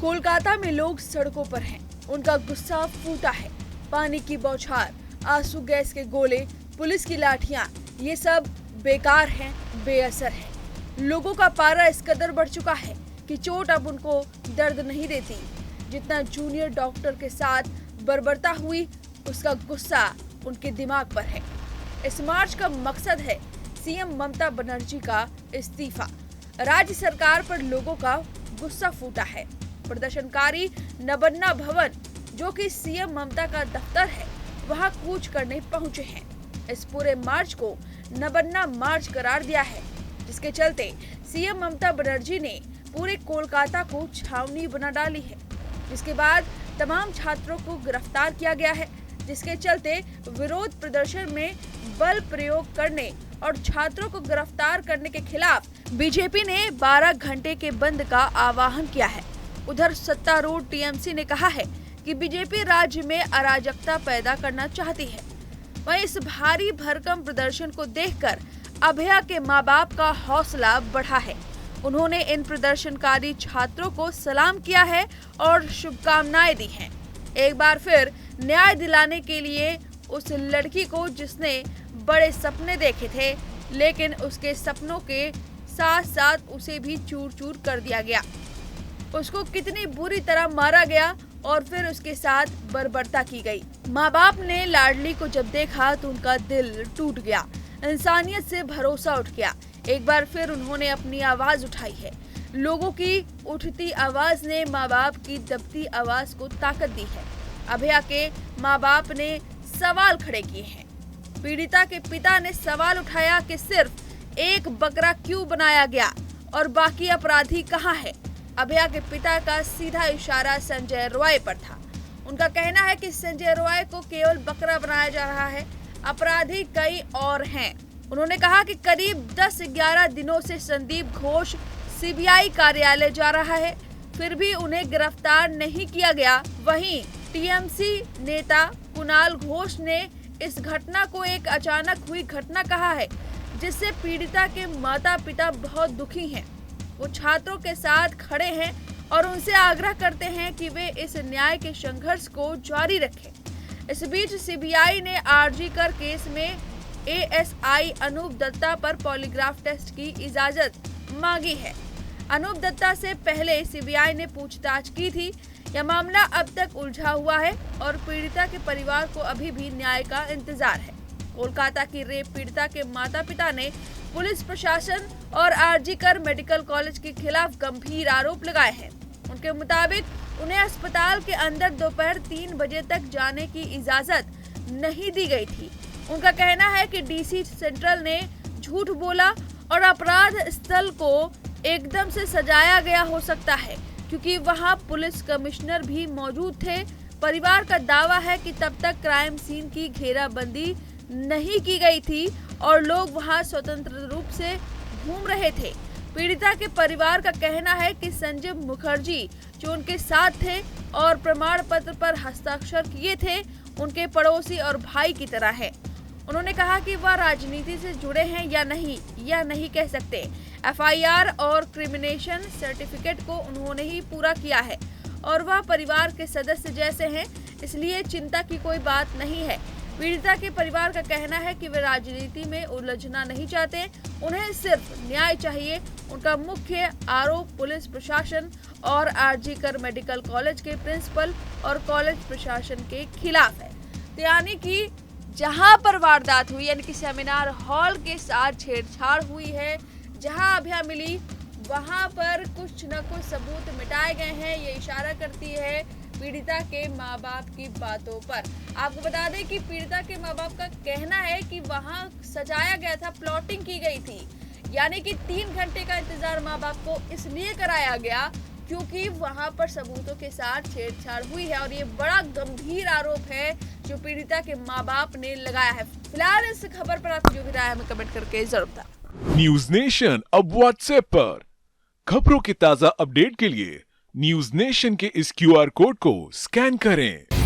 कोलकाता में लोग सड़कों पर हैं, उनका गुस्सा फूटा है। पानी की बौछार, आंसू गैस के गोले, पुलिस की लाठियां, ये सब बेकार हैं, बेअसर हैं। लोगों का पारा इस कदर बढ़ चुका है कि चोट अब उनको दर्द नहीं देती जितना जूनियर डॉक्टर के साथ बर्बरता हुई, उसका गुस्सा उनके दिमाग पर है। इस मार्च का मकसद है सीएम ममता बनर्जी का इस्तीफा। राज्य सरकार पर लोगों का गुस्सा फूटा है। प्रदर्शनकारी नबन्ना भवन, जो कि सीएम ममता का दफ्तर है, वहां कूच करने पहुंचे हैं। इस पूरे मार्च को नबन्ना मार्च करार दिया है, जिसके चलते सीएम ममता बनर्जी ने पूरे कोलकाता को छावनी बना डाली है। जिसके बाद तमाम छात्रों को गिरफ्तार किया गया है, जिसके चलते विरोध प्रदर्शन में बल प्रयोग करने और छात्रों को गिरफ्तार करने के खिलाफ बीजेपी ने 12 घंटे के बंद का आह्वान किया है। उधर सत्तारूढ़ टीएमसी ने कहा है कि बीजेपी राज्य में अराजकता पैदा करना चाहती है। वहीं इस भारी भरकम प्रदर्शन को देखकर अभया के मां बाप का हौसला बढ़ा है। उन्होंने इन प्रदर्शनकारी छात्रों को सलाम किया है और शुभकामनाएं दी हैं। एक बार फिर न्याय दिलाने के लिए उस लड़की को जिसने बड़े सपने देखे थे, लेकिन उसके सपनों के साथ साथ उसे भी चूर चूर कर दिया गया। उसको कितनी बुरी तरह मारा गया और फिर उसके साथ बर्बरता की गई। माँ बाप ने लाडली को जब देखा तो उनका दिल टूट गया, इंसानियत से भरोसा उठ गया। एक बार फिर उन्होंने अपनी आवाज उठाई है। लोगों की उठती आवाज ने माँ बाप की दबती आवाज को ताकत दी है। अभया के माँ बाप ने सवाल खड़े किए हैं। पीड़िता के पिता ने सवाल उठाया कि सिर्फ एक बकरा क्यों बनाया गया और बाकी अपराधी कहाँ है। अभया के पिता का सीधा इशारा संजय रॉय पर था। उनका कहना है कि संजय रॉय को केवल बकरा बनाया जा रहा है, अपराधी कई और हैं। उन्होंने कहा कि करीब 10-11 दिनों से संदीप घोष सीबीआई कार्यालय जा रहा है, फिर भी उन्हें गिरफ्तार नहीं किया गया। वहीं टीएमसी नेता कुणाल घोष ने इस घटना को एक अचानक हुई घटना कहा है, जिससे पीड़िता के माता पिता बहुत दुखी हैं। वो छात्रों के साथ खड़े हैं और उनसे आग्रह करते हैं कि वे इस न्याय के संघर्ष को जारी रखें। इस बीच सीबीआई ने आरजी कर केस में एएसआई अनूप दत्ता पर पॉलीग्राफ टेस्ट की इजाजत मांगी है। अनूप दत्ता से पहले सीबीआई ने पूछताछ की थी। यह मामला अब तक उलझा हुआ है और पीड़िता के परिवार को अभी भी न्याय का इंतजार है। कोलकाता की रेप पीड़िता के माता पिता ने पुलिस प्रशासन और आरजी कर मेडिकल कॉलेज के खिलाफ गंभीर आरोप लगाए हैं। उनके मुताबिक उन्हें अस्पताल के अंदर दोपहर 3 बजे तक जाने की इजाजत नहीं दी गई थी। उनका कहना है कि डीसी सेंट्रल ने झूठ बोला और अपराध स्थल को एकदम से सजाया गया हो सकता है, क्योंकि वहां पुलिस कमिश्नर भी मौजूद थे। परिवार का दावा है कि तब तक क्राइम सीन की घेराबंदी नहीं की गई थी और लोग वहां स्वतंत्र रूप से घूम रहे थे। पीड़िता के परिवार का कहना है कि संजय मुखर्जी, जो उनके साथ थे और प्रमाण पत्र पर हस्ताक्षर किए थे, उनके पड़ोसी और भाई की तरह है। उन्होंने कहा कि वह राजनीति से जुड़े हैं या नहीं, यह नहीं कह सकते। एफआईआर और क्रिमिनेशन सर्टिफिकेट को उन्होंने ही पूरा किया है और वह परिवार के सदस्य जैसे हैं, इसलिए चिंता की कोई बात नहीं है। पीड़िता के परिवार का कहना है कि वे राजनीति में उलझना नहीं चाहते, उन्हें सिर्फ न्याय चाहिए। उनका मुख्य आरोप पुलिस प्रशासन और आरजी कर मेडिकल कॉलेज के प्रिंसिपल और कॉलेज प्रशासन के खिलाफ है। तो यानी कि जहां पर वारदात हुई, यानी कि सेमिनार हॉल के साथ छेड़छाड़ हुई है, जहां अभया मिली वहां पर कुछ न कुछ सबूत मिटाए गए हैं। ये इशारा करती है पीड़िता के माँ बाप की बातों पर। आपको बता दें कि पीड़िता के माँ बाप का कहना है कि वहां सजाया गया था, प्लॉटिंग की गई थी, यानी कि 3 घंटे का इंतजार माँ बाप को इसलिए कराया गया क्योंकि वहां पर सबूतों के साथ छेड़छाड़ हुई है और ये बड़ा गंभीर आरोप है जो पीड़िता के माँ बाप ने लगाया है। फिलहाल इस खबर पर आपकी जो भी राय है हमें कमेंट करके जरूर बताएं। न्यूज नेशन अब व्हाट्सएप पर खबरों के ताजा अपडेट के लिए न्यूज नेशन के इस क्यूआर कोड को स्कैन करें।